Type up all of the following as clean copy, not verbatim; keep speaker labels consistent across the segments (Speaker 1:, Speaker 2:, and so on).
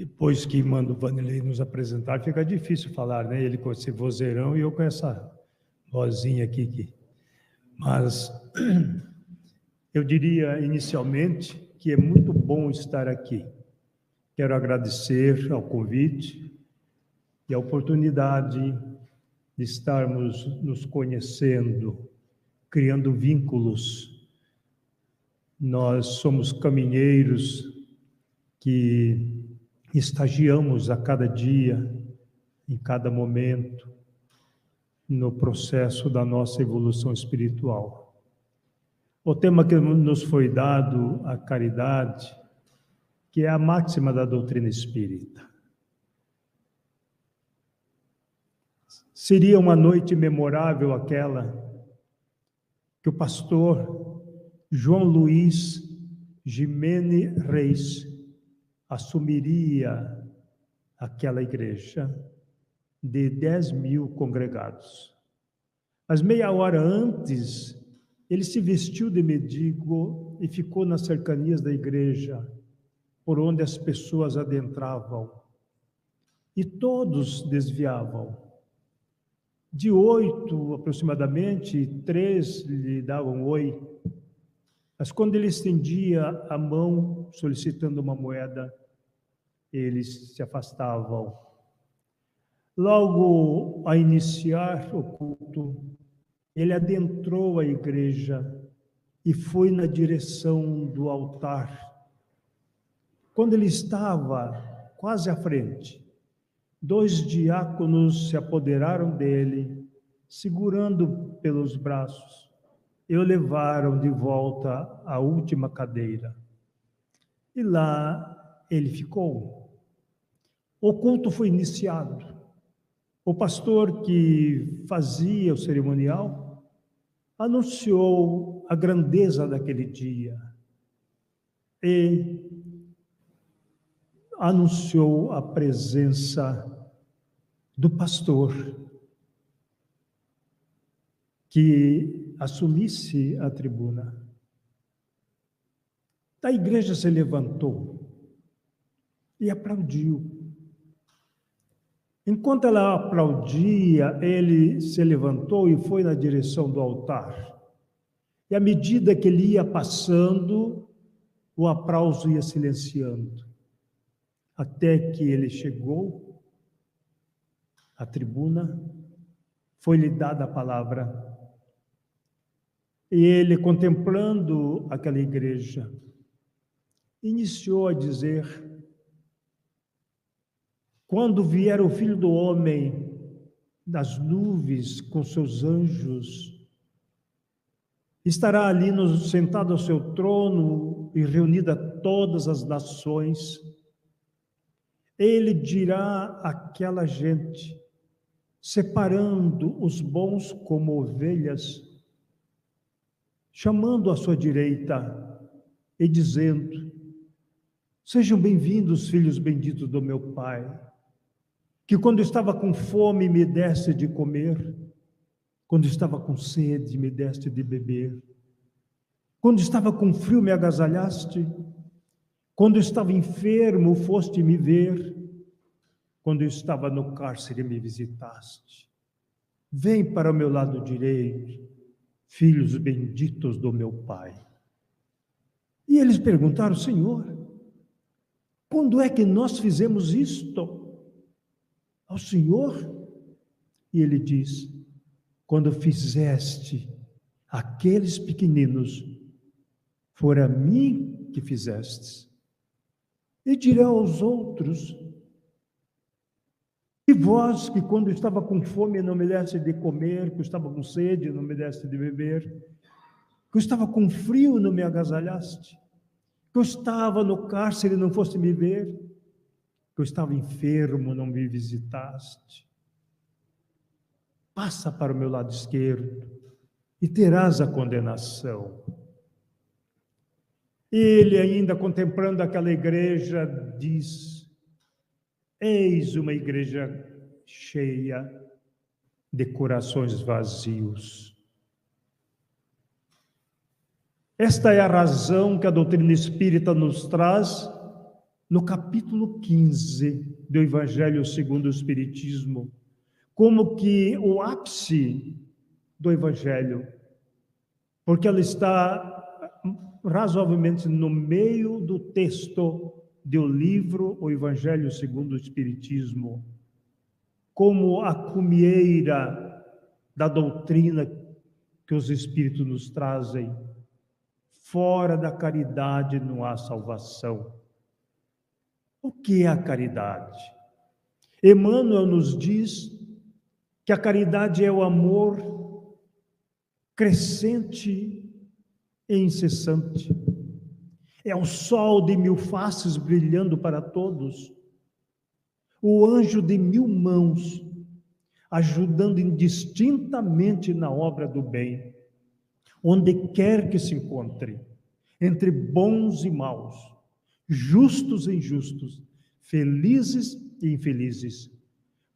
Speaker 1: Depois que manda o Vanderlei nos apresentar, fica difícil falar, né? Ele com esse vozeirão e eu com essa vozinha aqui. Mas eu diria inicialmente que é muito bom estar aqui. Quero agradecer ao convite e a oportunidade de estarmos nos conhecendo, criando vínculos. Nós somos caminheiros que estagiamos a cada dia, em cada momento, no processo da nossa evolução espiritual. O tema que nos foi dado, a caridade, que é a máxima da doutrina espírita. Seria uma noite memorável aquela que o pastor João Luiz Gimene Reis assumiria aquela igreja de 10.000 congregados. Mas meia hora antes, ele se vestiu de mendigo e ficou nas cercanias da igreja, por onde as pessoas adentravam. E todos desviavam. De 8, aproximadamente, 3 lhe davam oi. Mas quando ele estendia a mão, solicitando uma moeda, eles se afastavam. Logo a iniciar o culto, ele adentrou a igreja e foi na direção do altar. Quando ele estava quase à frente, 2 diáconos se apoderaram dele, segurando pelos braços, e o levaram de volta à última cadeira. E lá ele ficou. O culto foi iniciado. O pastor que fazia o cerimonial anunciou a grandeza daquele dia e anunciou a presença do pastor que assumisse a tribuna. A igreja se levantou e aplaudiu. Enquanto ela aplaudia, ele se levantou e foi na direção do altar. E à medida que ele ia passando, o aplauso ia silenciando. Até que ele chegou à tribuna, foi-lhe dada a palavra. E ele, contemplando aquela igreja, iniciou a dizer: quando vier o Filho do Homem das nuvens com seus anjos, estará ali sentado ao seu trono e reunida todas as nações. Ele dirá àquela gente, separando os bons como ovelhas, chamando à sua direita e dizendo: sejam bem-vindos, filhos benditos do meu Pai, que quando estava com fome me deste de comer, quando estava com sede me deste de beber, quando estava com frio me agasalhaste, quando estava enfermo foste me ver, quando eu estava no cárcere me visitaste. Vem para o meu lado direito, filhos benditos do meu Pai. E eles perguntaram: Senhor, quando é que nós fizemos isto ao Senhor? E ele diz: quando fizeste aqueles pequeninos, for a mim que fizestes. E dirão aos outros: e vós que quando estava com fome não me deste de comer, que eu estava com sede não me deste de beber, que eu estava com frio não me agasalhaste, que eu estava no cárcere e não foste me ver, que eu estava enfermo não me visitaste. Passa para o meu lado esquerdo e terás a condenação. Ele, ainda contemplando aquela igreja, diz: eis uma igreja cheia de corações vazios. Esta é a razão que a doutrina espírita nos traz no capítulo 15 do Evangelho segundo o Espiritismo, como que o ápice do Evangelho, porque ela está razoavelmente no meio do texto do livro O Evangelho segundo o Espiritismo, como a cumieira da doutrina que os Espíritos nos trazem. Fora da caridade não há salvação. O que é a caridade? Emmanuel nos diz que a caridade é o amor crescente e incessante. É o sol de 1000 faces brilhando para todos. O anjo de 1000 mãos, ajudando indistintamente na obra do bem, onde quer que se encontre, entre bons e maus, justos e injustos, felizes e infelizes,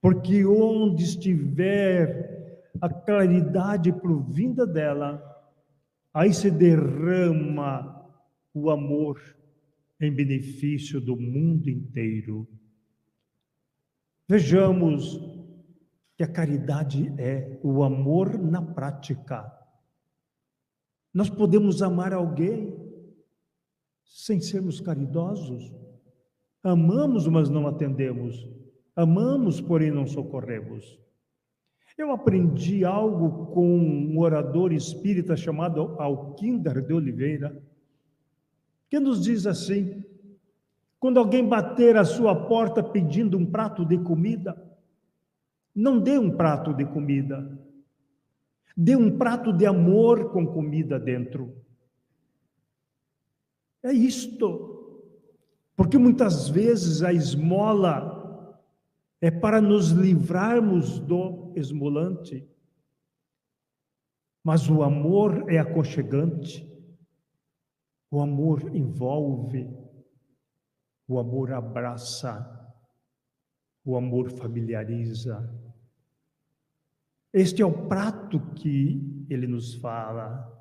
Speaker 1: porque onde estiver a claridade provinda dela, aí se derrama o amor em benefício do mundo inteiro. Vejamos que a caridade é o amor na prática. Nós podemos amar alguém sem sermos caridosos. Amamos, mas não atendemos. Amamos, porém não socorremos. Eu aprendi algo com um orador espírita chamado Alquindar de Oliveira, que nos diz assim: quando alguém bater a sua porta pedindo um prato de comida, não dê um prato de comida, dê um prato de amor com comida dentro. É isto, porque muitas vezes a esmola é para nos livrarmos do esmolante, mas o amor é aconchegante, o amor envolve, o amor abraça, o amor familiariza. Este é o prato que ele nos fala,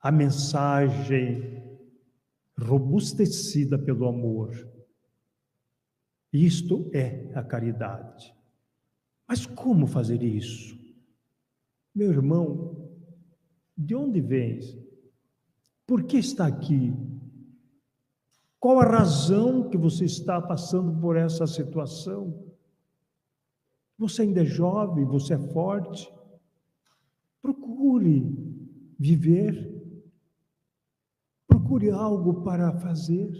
Speaker 1: a mensagem robustecida pelo amor. Isto é a caridade. Mas como fazer isso? Meu irmão, de onde vens? Por que está aqui? Qual a razão que você está passando por essa situação? Você ainda é jovem, você é forte. Procure viver. Procure algo para fazer.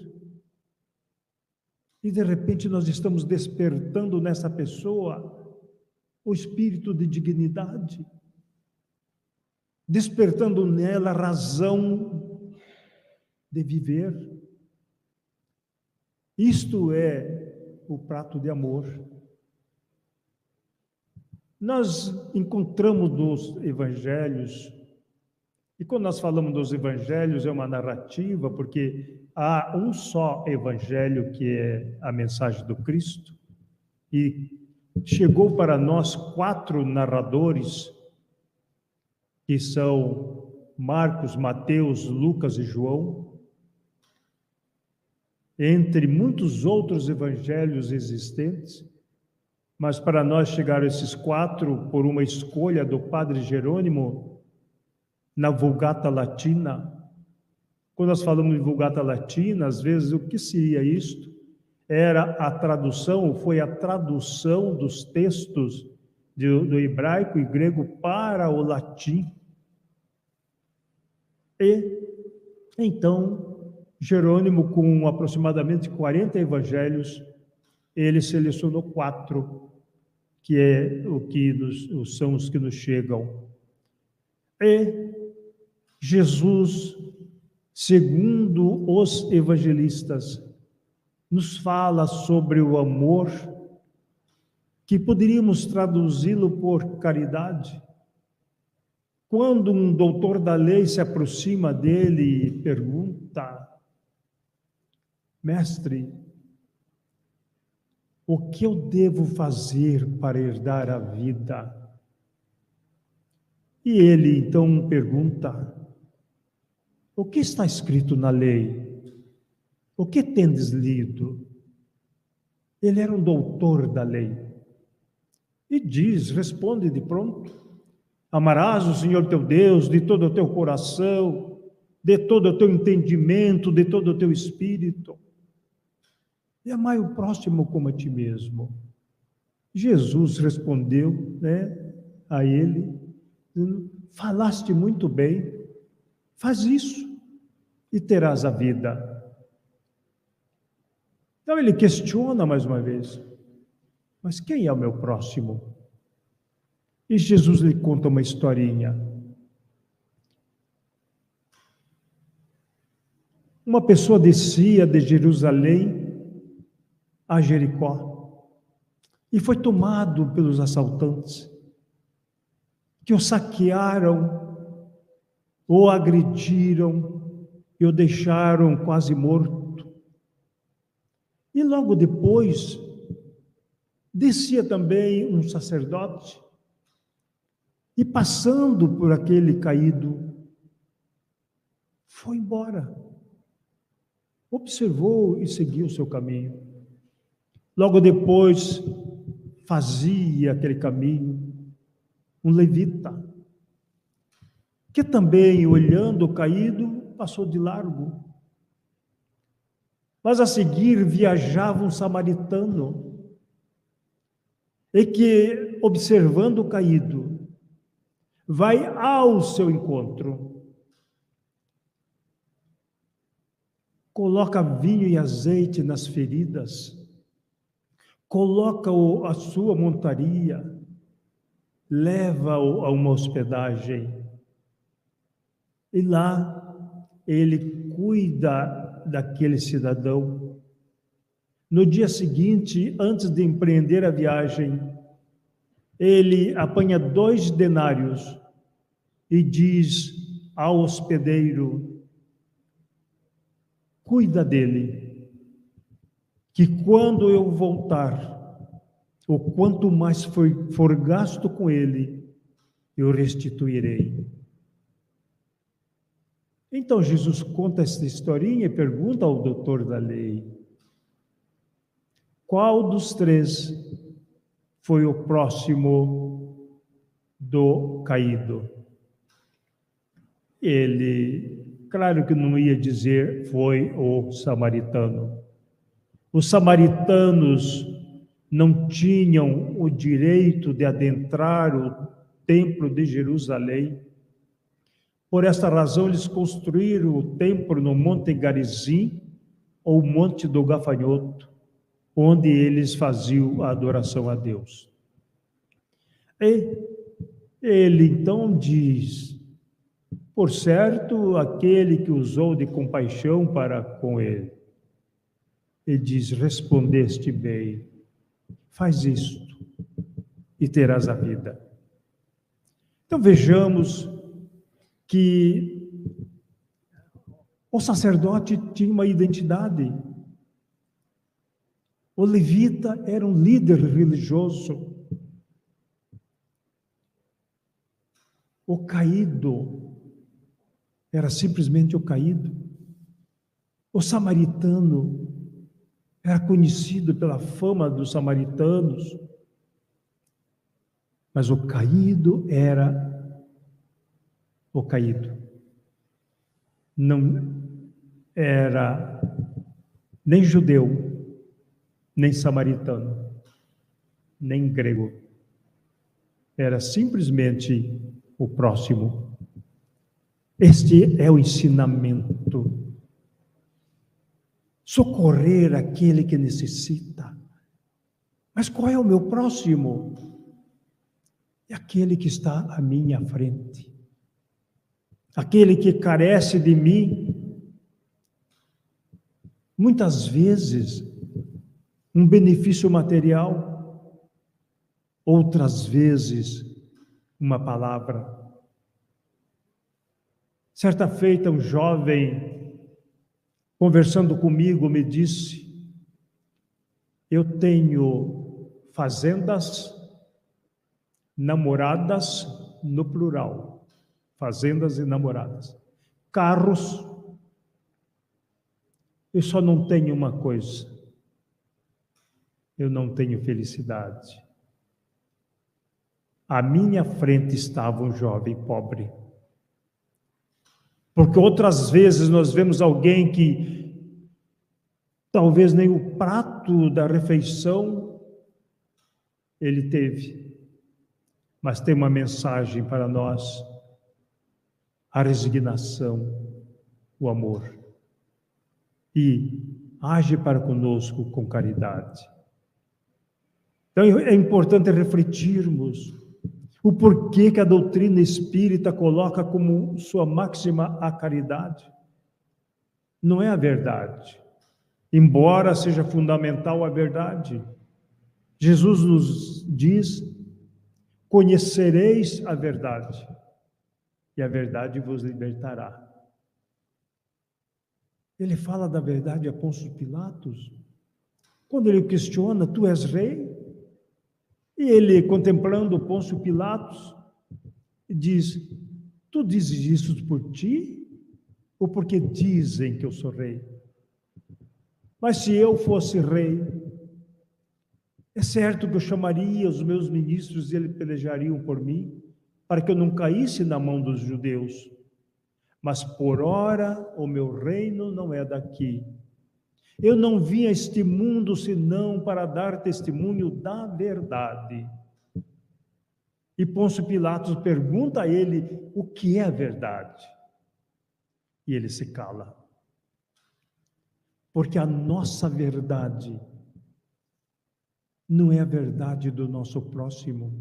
Speaker 1: E de repente nós estamos despertando nessa pessoa o espírito de dignidade, despertando nela a razão de viver. Isto é o prato de amor. Nós encontramos nos evangelhos, e quando nós falamos dos evangelhos é uma narrativa, porque há um só evangelho que é a mensagem do Cristo, e chegou para nós 4 narradores, que são Marcos, Mateus, Lucas e João, entre muitos outros evangelhos existentes, mas para nós chegaram esses 4 por uma escolha do Padre Jerônimo na Vulgata Latina. Quando nós falamos de Vulgata Latina, às vezes o que seria isto? Era a tradução, foi a tradução dos textos do hebraico e grego para o latim. E então Jerônimo, com aproximadamente 40 evangelhos, ele selecionou 4, que é o que são os que nos chegam. E Jesus, segundo os evangelistas, nos fala sobre o amor, que poderíamos traduzi-lo por caridade. Quando um doutor da lei se aproxima dele e pergunta: mestre, o que eu devo fazer para herdar a vida? E ele então pergunta: o que está escrito na lei? O que tendes lido? Ele era um doutor da lei. E responde de pronto: amarás o Senhor teu Deus de todo o teu coração, de todo o teu entendimento, de todo o teu espírito. E amai o próximo como a ti mesmo. Jesus respondeu, a ele, falaste muito bem, faz isso e terás a vida. Então ele questiona mais uma vez: mas quem é o meu próximo? E Jesus lhe conta uma historinha. Uma pessoa descia de Jerusalém a Jericó e foi tomado pelos assaltantes, que o saquearam, o agrediram e o deixaram quase morto. E logo depois, descia também um sacerdote e, passando por aquele caído, foi embora. Observou e seguiu o seu caminho. Logo depois, fazia aquele caminho um levita, que também, olhando o caído, passou de largo. Mas a seguir viajava um samaritano, e que, observando o caído, vai ao seu encontro, coloca vinho e azeite nas feridas, coloca a sua montaria, leva-o a uma hospedagem, e lá ele cuida daquele cidadão. No dia seguinte, antes de empreender a viagem, ele apanha 2 denários e diz ao hospedeiro: cuida dele, que quando eu voltar, ou quanto mais for gasto com ele, eu restituirei. Então Jesus conta esta historinha e pergunta ao doutor da lei: qual dos 3 foi o próximo do caído? Ele, claro que não ia dizer foi o samaritano. Os samaritanos não tinham o direito de adentrar o templo de Jerusalém. Por esta razão, eles construíram o templo no Monte Garizim, ou Monte do Gafanhoto, onde eles faziam a adoração a Deus. E ele então diz: por certo, aquele que usou de compaixão para com ele. Ele diz: respondeste bem, faz isto e terás a vida. Então vejamos que o sacerdote tinha uma identidade. O levita era um líder religioso. O caído era simplesmente o caído. O samaritano era conhecido pela fama dos samaritanos, mas o caído era o caído. Não era nem judeu, nem samaritano, nem grego. Era simplesmente o próximo. Este é o ensinamento. Socorrer aquele que necessita. Mas qual é o meu próximo? É aquele que está à minha frente. Aquele que carece de mim. Muitas vezes, um benefício material. Outras vezes, uma palavra. Certa feita, um jovem, conversando comigo, me disse: eu tenho fazendas, namoradas no plural, fazendas e namoradas, carros, eu só não tenho uma coisa: eu não tenho felicidade. À minha frente estava um jovem pobre. Porque outras vezes nós vemos alguém que talvez nem o prato da refeição ele teve, mas tem uma mensagem para nós: a resignação, o amor. E age para conosco com caridade. Então é importante refletirmos o porquê que a doutrina espírita coloca como sua máxima a caridade. Não é a verdade, embora seja fundamental a verdade. Jesus nos diz: conhecereis a verdade, e a verdade vos libertará. Ele fala da verdade a Pôncio Pilatos, quando ele questiona: tu és rei? E ele, contemplando Pôncio Pilatos, diz: tu dizes isso por ti? Ou porque dizem que eu sou rei? Mas se eu fosse rei, é certo que eu chamaria os meus ministros e eles pelejariam por mim, para que eu não caísse na mão dos judeus. Mas por ora o meu reino não é daqui. Eu não vim a este mundo senão para dar testemunho da verdade. E Pôncio Pilatos pergunta a ele o que é a verdade. E ele se cala. Porque a nossa verdade não é a verdade do nosso próximo.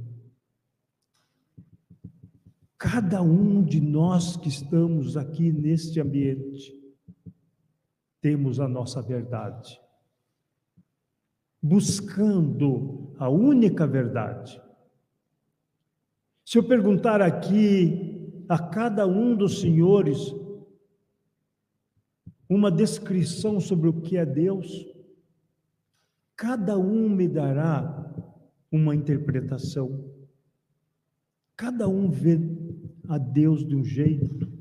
Speaker 1: Cada um de nós que estamos aqui neste ambiente, temos a nossa verdade, buscando a única verdade. Se eu perguntar aqui a cada um dos senhores uma descrição sobre o que é Deus, cada um me dará uma interpretação. Cada um vê a Deus de um jeito.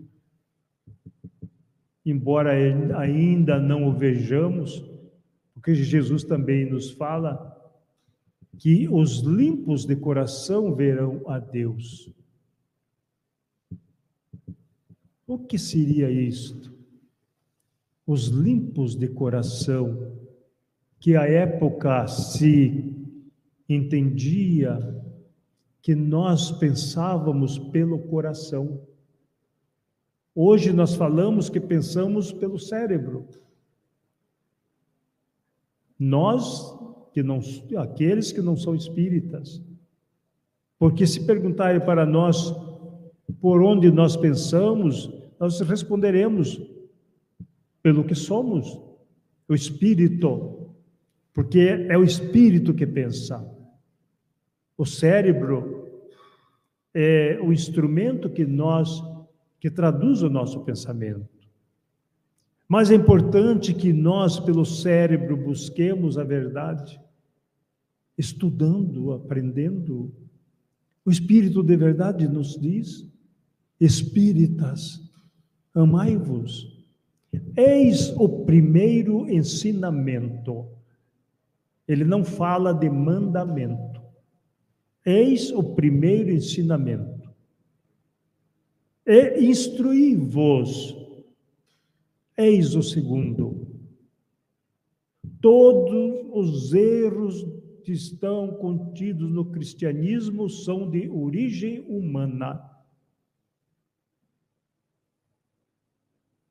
Speaker 1: Embora ainda não o vejamos, porque Jesus também nos fala que os limpos de coração verão a Deus. O que seria isto? Os limpos de coração, que à época se entendia que nós pensávamos pelo coração. Hoje nós falamos que pensamos pelo cérebro. Nós, aqueles que não são espíritas. Porque se perguntarem para nós por onde nós pensamos, nós responderemos pelo que somos, o espírito, porque é o espírito que pensa. O cérebro é o instrumento que traduz o nosso pensamento. Mas é importante que nós, pelo cérebro, busquemos a verdade, estudando, aprendendo. O Espírito de verdade nos diz: espíritas, amai-vos. Eis o primeiro ensinamento. Ele não fala de mandamento. Eis o primeiro ensinamento. E instruí-vos. Eis o segundo. Todos os erros que estão contidos no cristianismo são de origem humana.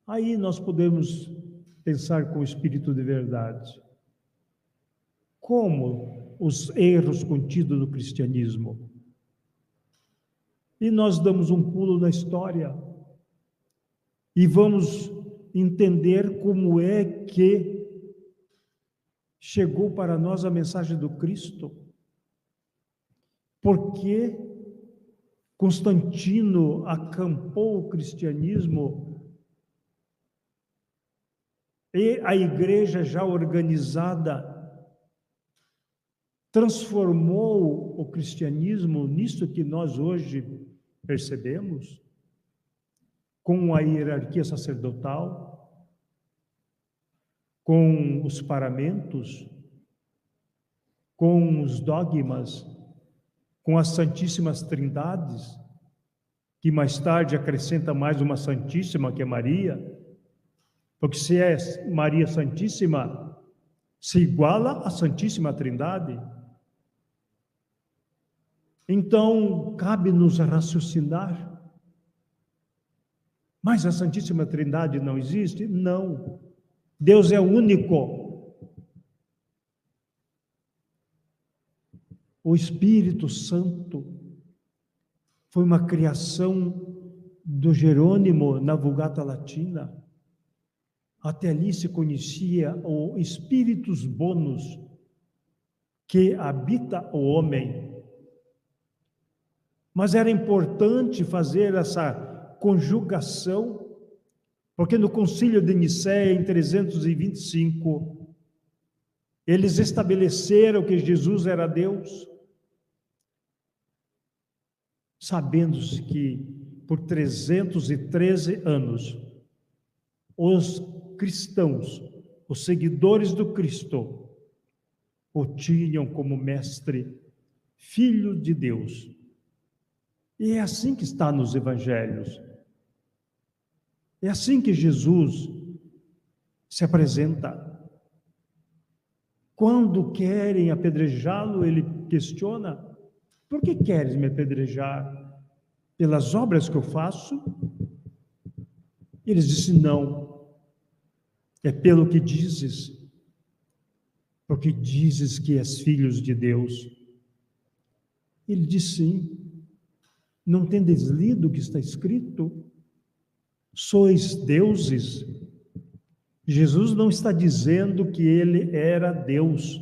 Speaker 1: Aí nós podemos pensar com o espírito de verdade. Como os erros contidos no cristianismo? E nós damos um pulo na história e vamos entender como é que chegou para nós a mensagem do Cristo. Porque Constantino acampou o cristianismo e a igreja já organizada transformou o cristianismo nisso que nós hoje percebemos, com a hierarquia sacerdotal, com os paramentos, com os dogmas, com as Santíssimas Trindades, que mais tarde acrescenta mais uma Santíssima, que é Maria, porque se é Maria Santíssima, se iguala à Santíssima Trindade. Então, cabe-nos raciocinar. Mas a Santíssima Trindade não existe? Não. Deus é único. O Espírito Santo foi uma criação do Jerônimo na Vulgata Latina. Até ali se conhecia o Spiritus Bonus, que habita o homem. Mas era importante fazer essa conjugação, porque no Concílio de Nicéia, em 325, eles estabeleceram que Jesus era Deus, sabendo-se que por 313 anos, os cristãos, os seguidores do Cristo, o tinham como mestre, filho de Deus. E é assim que está nos evangelhos. É assim que Jesus se apresenta. Quando querem apedrejá-lo, ele questiona: por que queres me apedrejar? Pelas obras que eu faço? Eles disseram: não, é pelo que dizes, porque dizes que és filhos de Deus. Ele disse: sim. Não tendes lido o que está escrito? Sois deuses. Jesus não está dizendo que ele era Deus.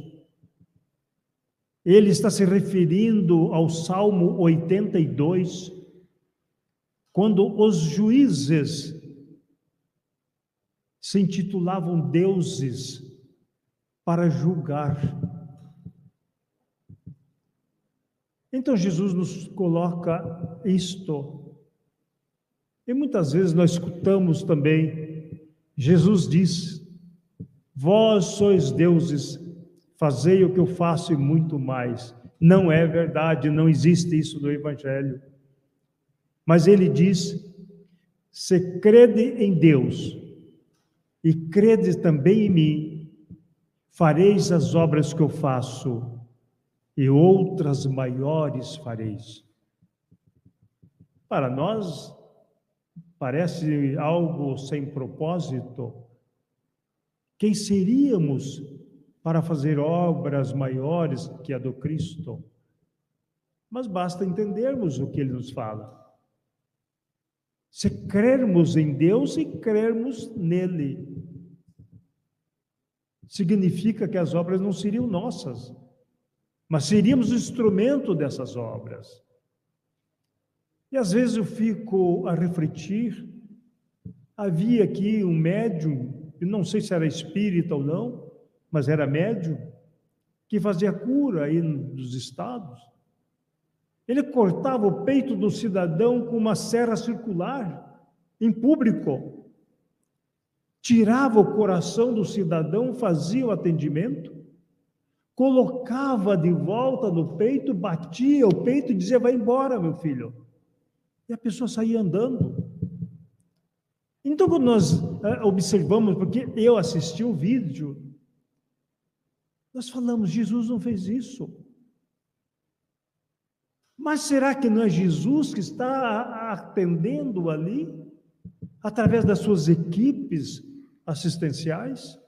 Speaker 1: Ele está se referindo ao Salmo 82, quando os juízes se intitulavam deuses para julgar. Então Jesus nos coloca isto. E muitas vezes nós escutamos também, Jesus diz: vós sois deuses, fazei o que eu faço e muito mais. Não é verdade, não existe isso no Evangelho. Mas ele diz: se crede em Deus e crede também em mim, fareis as obras que eu faço e outras maiores fareis. Para nós, parece algo sem propósito. Quem seríamos para fazer obras maiores que a do Cristo? Mas basta entendermos o que ele nos fala. Se crermos em Deus e crermos nele, significa que as obras não seriam nossas, mas seríamos o instrumento dessas obras. E às vezes eu fico a refletir, havia aqui um médium, eu não sei se era espírita ou não, mas era médium, que fazia cura aí nos estados. Ele cortava o peito do cidadão com uma serra circular, em público. Tirava o coração do cidadão, fazia o atendimento, colocava de volta no peito, batia o peito e dizia: vai embora, meu filho. E a pessoa saía andando. Então, quando nós observamos, porque eu assisti o vídeo, nós falamos: Jesus não fez isso. Mas será que não é Jesus que está atendendo ali, através das suas equipes assistenciais,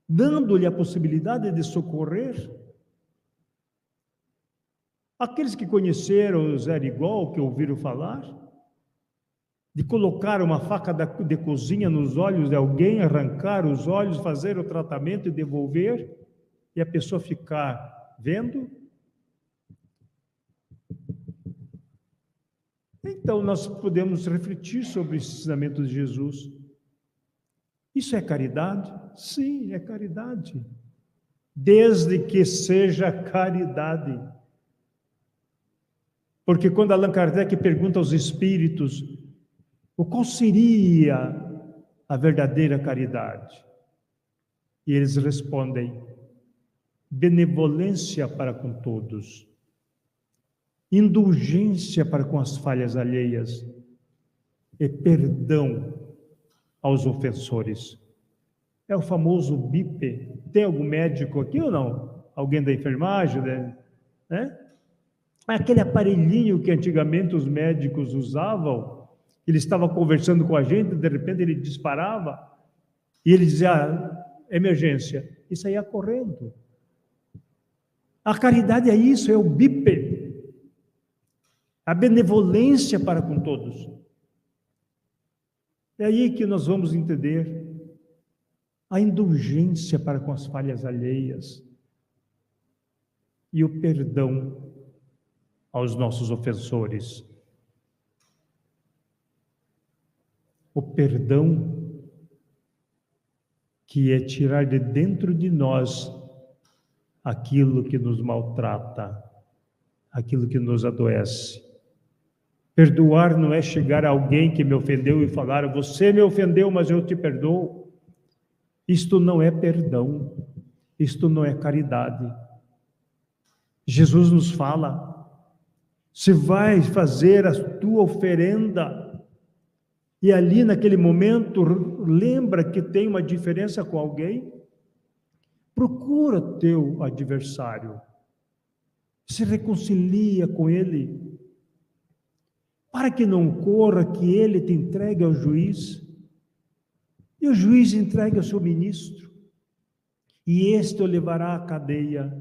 Speaker 1: dando-lhe a possibilidade de socorrer? Aqueles que conheceram o Zé Rigol, que ouviram falar, de colocar uma faca de cozinha nos olhos de alguém, arrancar os olhos, fazer o tratamento e devolver, e a pessoa ficar vendo. Então, nós podemos refletir sobre o ensinamento de Jesus. Isso é caridade? Sim, é caridade. Desde que seja caridade. Porque quando Allan Kardec pergunta aos espíritos qual seria a verdadeira caridade, e eles respondem: benevolência para com todos, indulgência para com as falhas alheias e perdão aos ofensores. É o famoso BIP. Tem algum médico aqui ou não? Alguém da enfermagem, né? Aquele aparelhinho que antigamente os médicos usavam, ele estava conversando com a gente, de repente ele disparava, e ele dizia, emergência, e saía correndo. A caridade é isso, é o BIP, a benevolência para com todos. É aí que nós vamos entender a indulgência para com as falhas alheias e o perdão aos nossos ofensores. O perdão que é tirar de dentro de nós aquilo que nos maltrata, aquilo que nos adoece. Perdoar não é chegar a alguém que me ofendeu e falar, você me ofendeu, mas eu te perdoo. Isto não é perdão, isto não é caridade. Jesus nos fala, se vai fazer a tua oferenda, e ali naquele momento lembra que tem uma diferença com alguém, procura teu adversário, se reconcilia com ele, para que não ocorra que ele te entregue ao juiz, e o juiz entregue ao seu ministro, e este o levará à cadeia,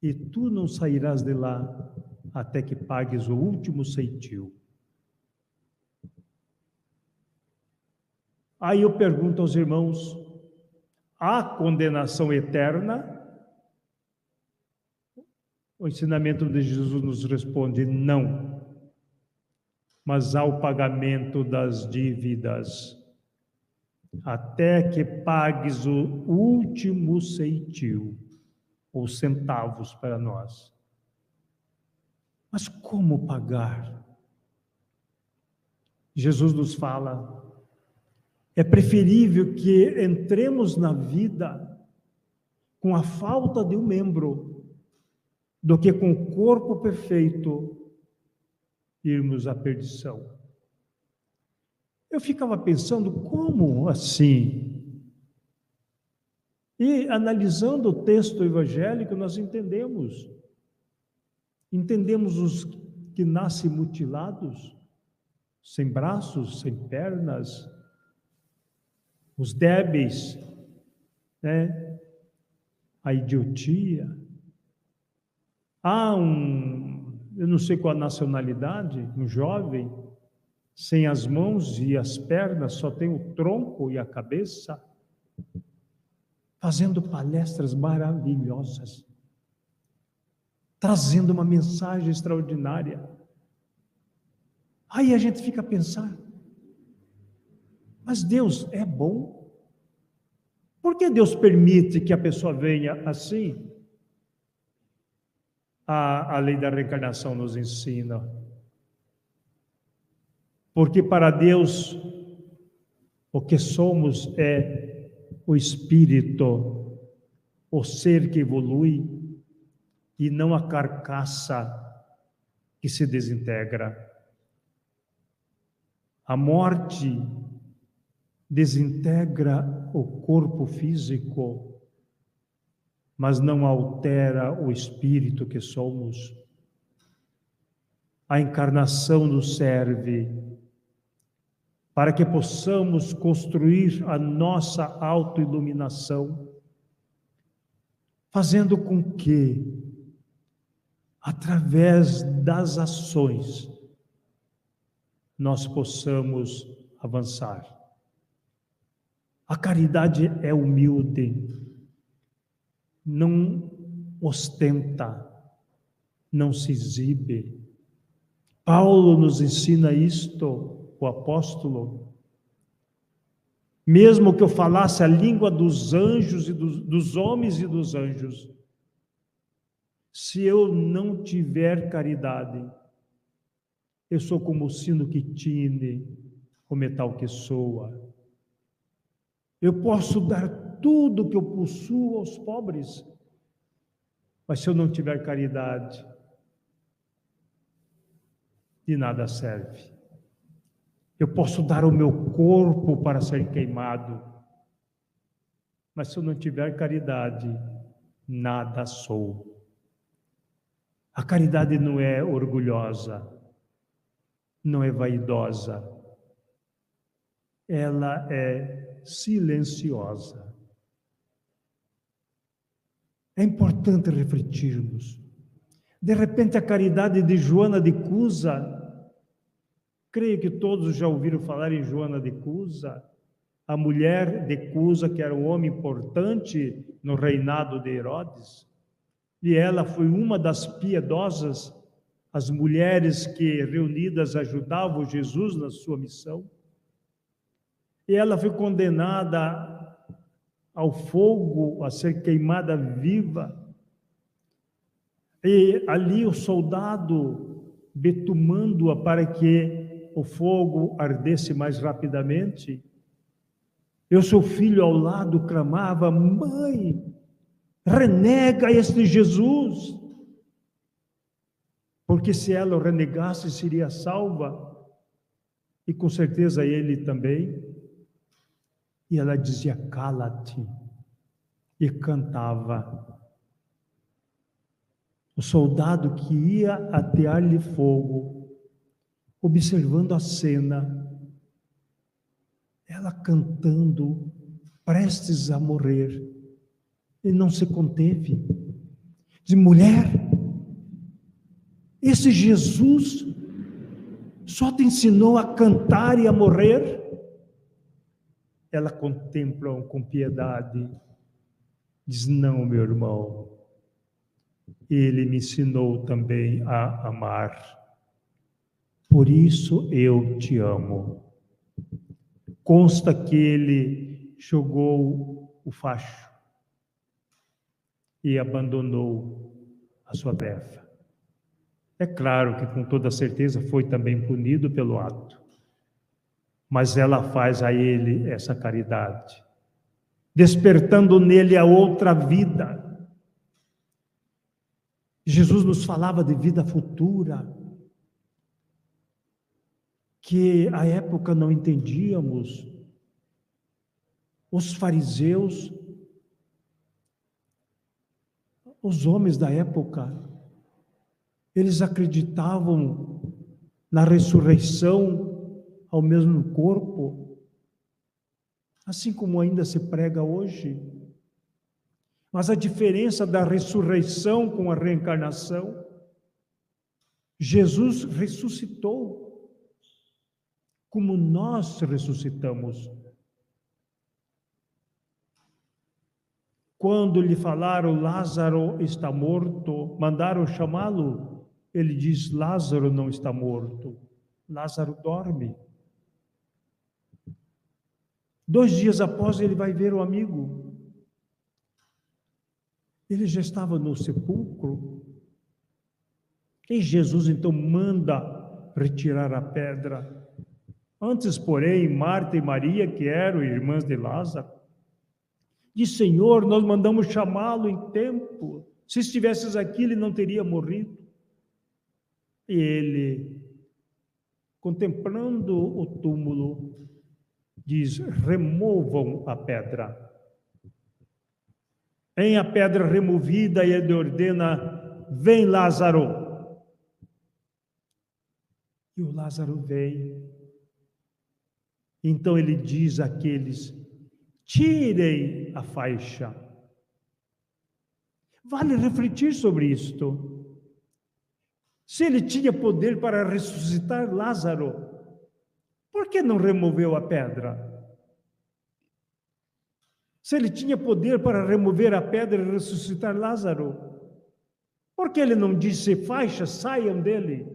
Speaker 1: e tu não sairás de lá até que pagues o último ceitil. Aí eu pergunto aos irmãos, há condenação eterna? O ensinamento de Jesus nos responde, não. Mas há o pagamento das dívidas, até que pagues o último ceitil, ou centavos para nós. Mas como pagar? Jesus nos fala, é preferível que entremos na vida com a falta de um membro, do que com o corpo perfeito irmos à perdição. Eu ficava pensando, como assim? E analisando o texto evangélico, nós entendemos os que nascem mutilados, sem braços, sem pernas, os débeis, né? A idiotia. Há eu não sei qual a nacionalidade, um jovem, sem as mãos e as pernas, só tem o tronco e a cabeça, fazendo palestras maravilhosas, trazendo uma mensagem extraordinária. Aí a gente fica a pensar, mas Deus é bom? Por que Deus permite que a pessoa venha assim? A lei da reencarnação nos ensina. Porque para Deus, o que somos é o espírito, o ser que evolui, e não a carcaça que se desintegra. A morte desintegra o corpo físico, mas não altera o espírito que somos. A encarnação nos serve para que possamos construir a nossa autoiluminação, fazendo com que, através das ações, nós possamos avançar. A caridade é humilde, não ostenta, não se exibe. Paulo nos ensina isto, o apóstolo. Mesmo que eu falasse a língua dos anjos e dos homens e dos anjos, se eu não tiver caridade, eu sou como o sino que tine, o metal que soa. Eu posso dar tudo que eu possuo aos pobres, Mas se eu não tiver caridade, de nada serve. Eu posso dar o meu corpo para ser queimado, mas se eu não tiver caridade, nada sou. A caridade não é orgulhosa, não é vaidosa, ela é silenciosa. É importante refletirmos. De repente, a caridade de Joana de Cusa, creio que todos já ouviram falar em Joana de Cusa, a mulher de Cusa, que era um homem importante no reinado de Herodes, e ela foi uma das piedosas, as mulheres que reunidas ajudavam Jesus na sua missão. E ela foi condenada ao fogo, a ser queimada viva. E ali o soldado, betumando-a para que o fogo ardesse mais rapidamente, e o seu filho ao lado clamava: mãe, renega este Jesus, porque se ela o renegasse, seria salva, e com certeza ele também. E ela dizia: cala-te, e cantava. O soldado que ia atear-lhe fogo, observando a cena, ela cantando, prestes a morrer, ele não se conteve. Diz: mulher, esse Jesus só te ensinou a cantar e a morrer? Ela contempla com piedade, diz: não, meu irmão, ele me ensinou também a amar, por isso eu te amo. Consta que ele jogou o facho e abandonou a sua tarefa. É claro que com toda certeza foi também punido pelo ato, mas ela faz a ele essa caridade, despertando nele a outra vida. Jesus nos falava de vida futura, que à época não entendíamos. Os fariseus, os homens da época, eles acreditavam na ressurreição ao mesmo corpo, assim como ainda se prega hoje. Mas a diferença da ressurreição com a reencarnação, Jesus ressuscitou, como nós ressuscitamos. Quando lhe falaram: Lázaro está morto, mandaram chamá-lo, ele diz: Lázaro não está morto, Lázaro dorme. 2 dias após, ele vai ver o amigo. Ele já estava no sepulcro. E Jesus então manda retirar a pedra. Antes, porém, Marta e Maria, que eram irmãs de Lázaro, diz: Senhor, nós mandamos chamá-lo em tempo. Se estivesses aqui, ele não teria morrido. E ele, contemplando o túmulo, diz: removam a pedra. Em a pedra removida, ele ordena: vem, Lázaro. E o Lázaro vem. Então ele diz àqueles: tirem a faixa. Vale refletir sobre isto. Se ele tinha poder para ressuscitar Lázaro, por que não removeu a pedra? Se ele tinha poder para remover a pedra e ressuscitar Lázaro, por que ele não disse: faixas, saiam dele?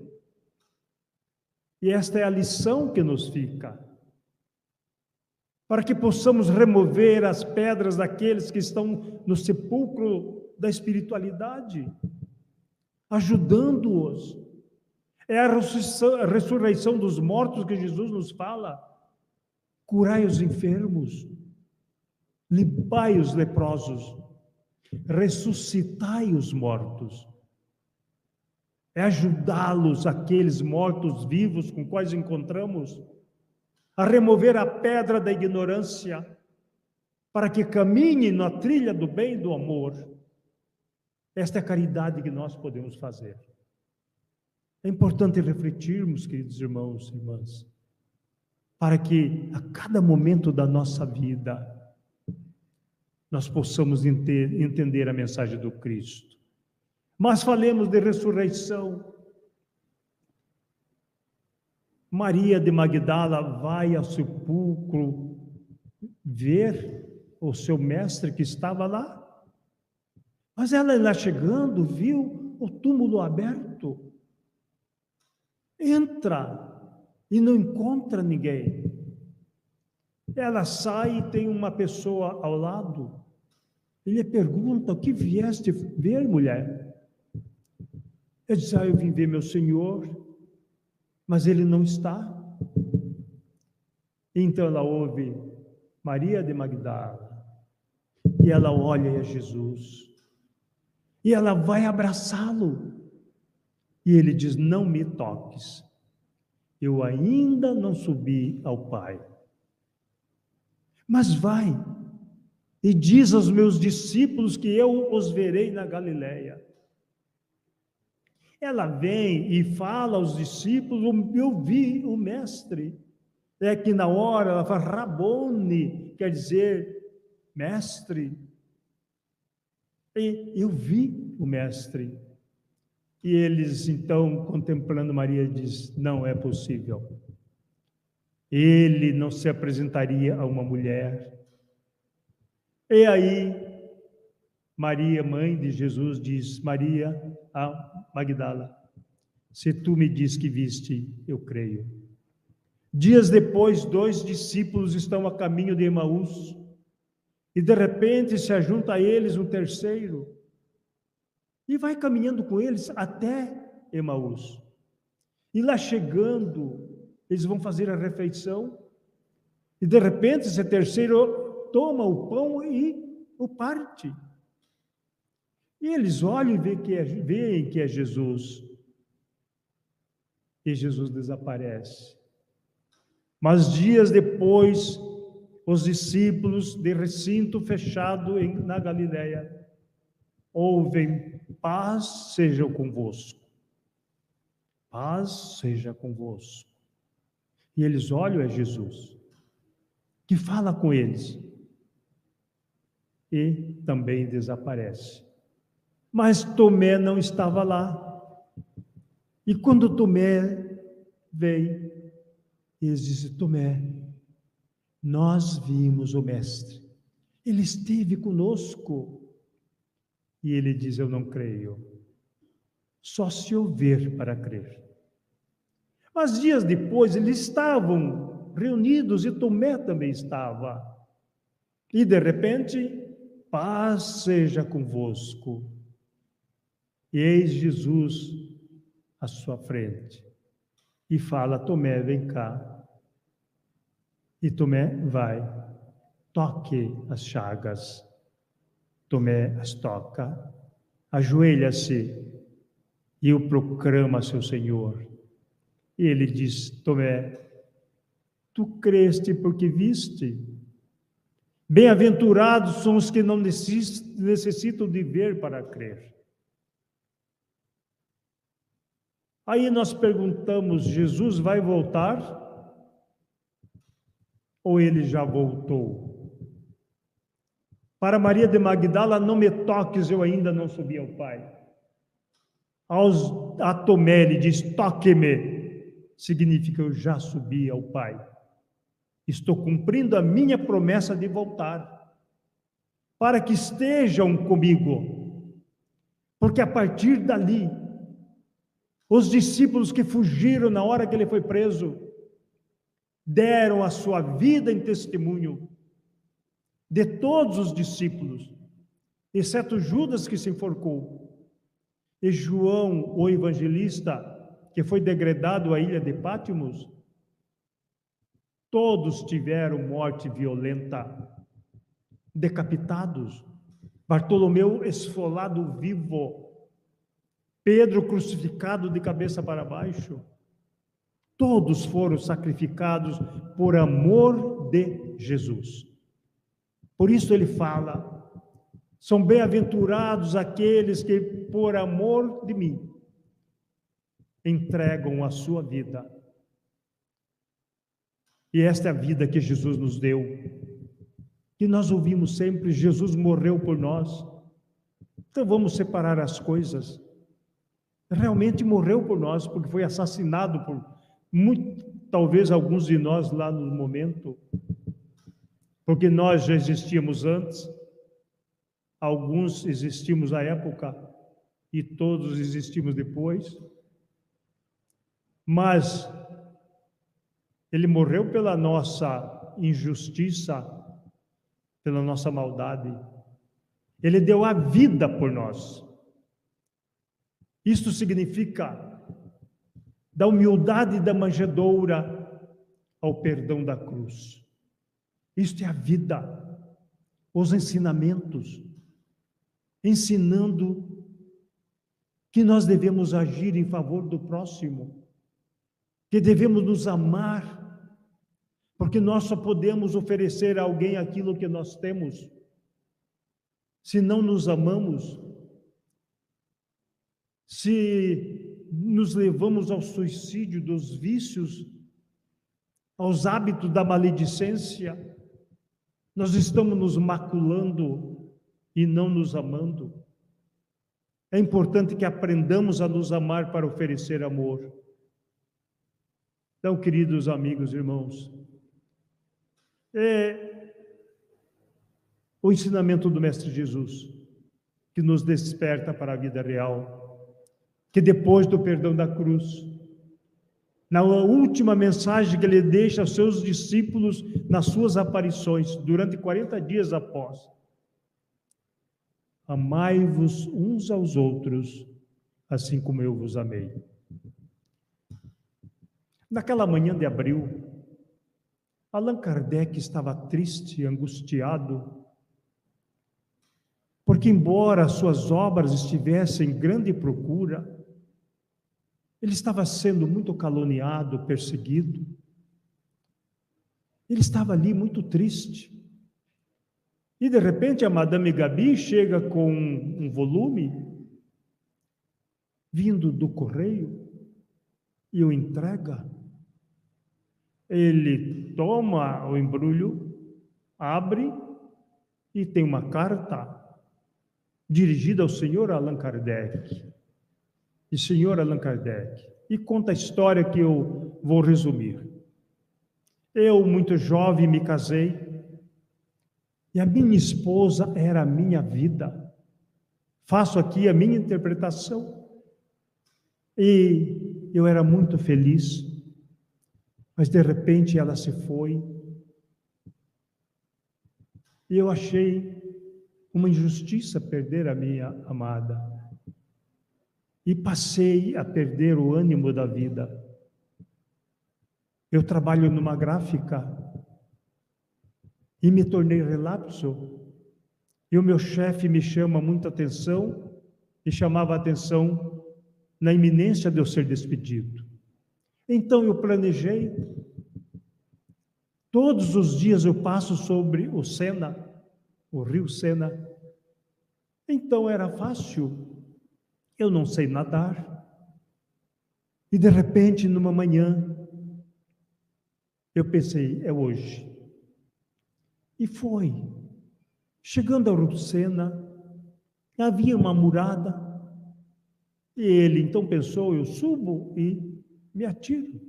Speaker 1: E esta é a lição que nos fica, para que possamos remover as pedras daqueles que estão no sepulcro da espiritualidade, ajudando-os. É a ressurreição dos mortos que Jesus nos fala. Curai os enfermos, limpai os leprosos. ressuscitai os mortos. É ajudá-los, aqueles mortos vivos com quais encontramos, a remover a pedra da ignorância, para que caminhem na trilha do bem e do amor. Esta é a caridade que nós podemos fazer. É importante refletirmos, queridos irmãos e irmãs, para que a cada momento da nossa vida nós possamos entender a mensagem do Cristo. Mas falemos de ressurreição. Maria de Magdala vai ao sepulcro ver o seu mestre que estava lá. Mas ela lá chegando, viu o túmulo aberto. Entra e não encontra ninguém. Ela sai e tem uma pessoa ao lado. Ele pergunta: o que vieste ver, mulher? Ele diz: eu vim ver meu Senhor, mas ele não está. Então ela ouve Maria de Magdala, e ela olha a Jesus, e ela vai abraçá-lo, e ele diz: não me toques, eu ainda não subi ao Pai. Mas vai, e diz aos meus discípulos que eu os verei na Galileia. Ela vem e fala aos discípulos: eu vi o mestre. É que na hora ela fala Rabone, quer dizer mestre. E eu vi o mestre. E eles então, contemplando Maria, diz: não é possível. Ele não se apresentaria a uma mulher. E aí, Maria, mãe de Jesus, diz: Maria a Magdala, se tu me diz que viste, eu creio. Dias depois, 2 discípulos estão a caminho de Emaús, e de repente se ajunta a eles um terceiro, e vai caminhando com eles até Emaús. E lá chegando, eles vão fazer a refeição, e de repente esse terceiro toma o pão e o parte. E eles olham e veem que é Jesus. E Jesus desaparece. Mas dias depois, os discípulos de recinto fechado na Galileia ouvem: paz seja convosco. Paz seja convosco. E eles olham a Jesus, que fala com eles, e também desaparece. Mas Tomé não estava lá. E quando Tomé veio, eles disseram: Tomé, nós vimos o Mestre, ele esteve conosco. E ele diz: eu não creio, só se eu ver para crer. Mas dias depois eles estavam reunidos e Tomé também estava. E de repente, paz seja convosco. E eis Jesus à sua frente e fala: Tomé, vem cá. E Tomé vai, toque as chagas. Tomé as toca, ajoelha-se e o proclama seu Senhor. E ele diz: Tomé, tu creste porque viste? Bem-aventurados são os que não necessitam de ver para crer. Aí nós perguntamos: Jesus vai voltar? Ou ele já voltou? Para Maria de Magdala: não me toques, eu ainda não subi ao Pai. A Tomé ele diz: toque-me, significa eu já subi ao Pai. Estou cumprindo a minha promessa de voltar, para que estejam comigo. Porque a partir dali, os discípulos que fugiram na hora que ele foi preso, deram a sua vida em testemunho de todos os discípulos, exceto Judas, que se enforcou, e João, o evangelista, que foi degradado à ilha de Pátimos. Todos tiveram morte violenta, decapitados. Bartolomeu esfolado vivo, Pedro crucificado de cabeça para baixo. Todos foram sacrificados por amor de Jesus. Por isso ele fala: são bem-aventurados aqueles que, por amor de mim, entregam a sua vida. E esta é a vida que Jesus nos deu. Que nós ouvimos sempre: Jesus morreu por nós. Então vamos separar as coisas. Realmente morreu por nós, porque foi assassinado por talvez alguns de nós lá no momento, porque nós já existíamos antes, alguns existimos à época e todos existimos depois, mas ele morreu pela nossa injustiça, pela nossa maldade. Ele deu a vida por nós. Isto significa da humildade da manjedoura ao perdão da cruz. Isto é a vida, os ensinamentos, ensinando que nós devemos agir em favor do próximo, que devemos nos amar, porque nós só podemos oferecer a alguém aquilo que nós temos. Se não nos amamos, se nos levamos ao suicídio dos vícios, aos hábitos da maledicência, nós estamos nos maculando e não nos amando. É importante que aprendamos a nos amar para oferecer amor. Então, queridos amigos e irmãos, o ensinamento do Mestre Jesus, que nos desperta para a vida real, que depois do perdão da cruz, na última mensagem que ele deixa aos seus discípulos nas suas aparições, durante 40 dias após: amai-vos uns aos outros, assim como eu vos amei. Naquela manhã de abril, Allan Kardec estava triste, angustiado, porque embora suas obras estivessem em grande procura, ele estava sendo muito caluniado, perseguido. Ele estava ali muito triste. E de repente a Madame Gabi chega com um volume vindo do correio e o entrega. Ele toma o embrulho, abre e tem uma carta dirigida ao senhor Allan Kardec. E senhor Allan Kardec, e conta a história que eu vou resumir. Eu, muito jovem, me casei, e a minha esposa era a minha vida. Faço aqui a minha interpretação. E eu era muito feliz, mas de repente ela se foi. E eu achei uma injustiça perder a minha amada. E passei a perder o ânimo da vida. Eu trabalho numa gráfica e me tornei relapso. E o meu chefe me chama muita atenção e chamava a atenção na iminência de eu ser despedido. Então eu planejei. Todos os dias eu passo sobre o Sena, o rio Sena. Então era fácil. Eu não sei nadar. E de repente, numa manhã, eu pensei: é hoje. E foi. Chegando ao rio Sena, havia uma murada. E ele então pensou: eu subo e me atiro.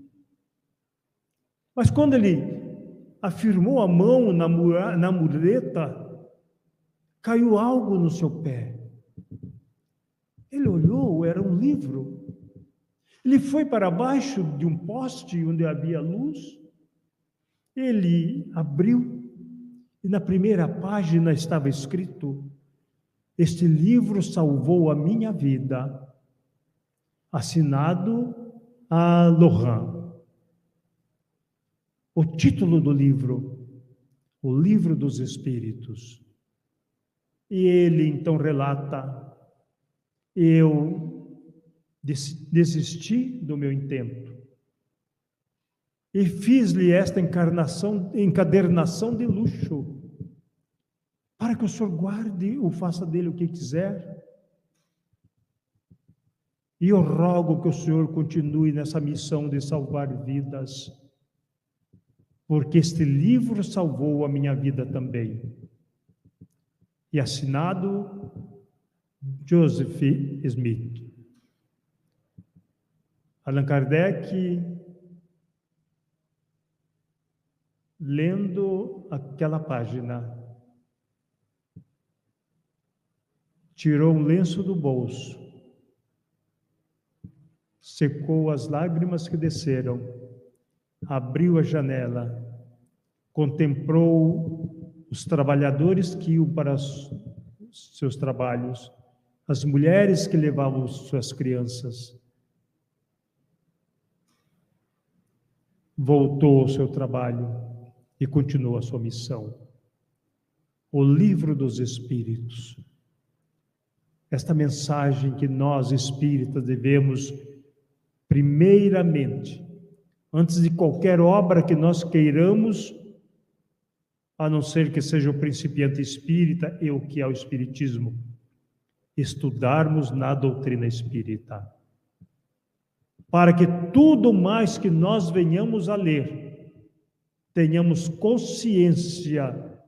Speaker 1: Mas quando ele afirmou a mão na mureta, caiu algo no seu pé. Ele olhou, era um livro. Ele foi para baixo de um poste onde havia luz. Ele abriu e na primeira página estava escrito: este livro salvou a minha vida. Assinado a Laurent. O título do livro: O Livro dos Espíritos. E ele então relata: eu desisti do meu intento e fiz-lhe esta encadernação de luxo, para que o Senhor guarde ou faça dele o que quiser. E eu rogo que o Senhor continue nessa missão de salvar vidas, porque este livro salvou a minha vida também. E assinado Joseph Smith. Allan Kardec, lendo aquela página, tirou um lenço do bolso, secou as lágrimas que desceram, abriu a janela, contemplou os trabalhadores que iam para os seus trabalhos, as mulheres que levavam suas crianças. Voltou ao seu trabalho e continuou a sua missão. O Livro dos Espíritos. Esta mensagem que nós, espíritas, devemos, primeiramente, antes de qualquer obra que nós queiramos, a não ser que seja o principiante espírita e o que é o espiritismo, estudarmos na doutrina espírita, para que tudo mais que nós venhamos a ler, tenhamos consciência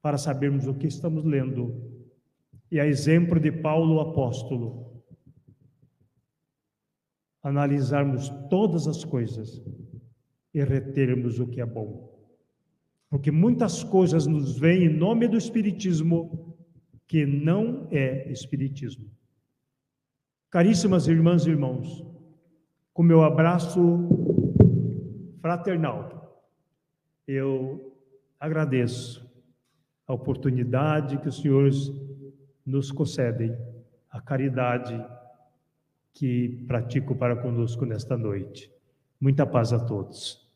Speaker 1: para sabermos o que estamos lendo. E a exemplo de Paulo o apóstolo, analisarmos todas as coisas e retermos o que é bom. Porque muitas coisas nos vêm em nome do Espiritismo que não é Espiritismo. Caríssimas irmãs e irmãos, com meu abraço fraternal, eu agradeço a oportunidade que os senhores nos concedem, a caridade que pratico para conosco nesta noite. Muita paz a todos.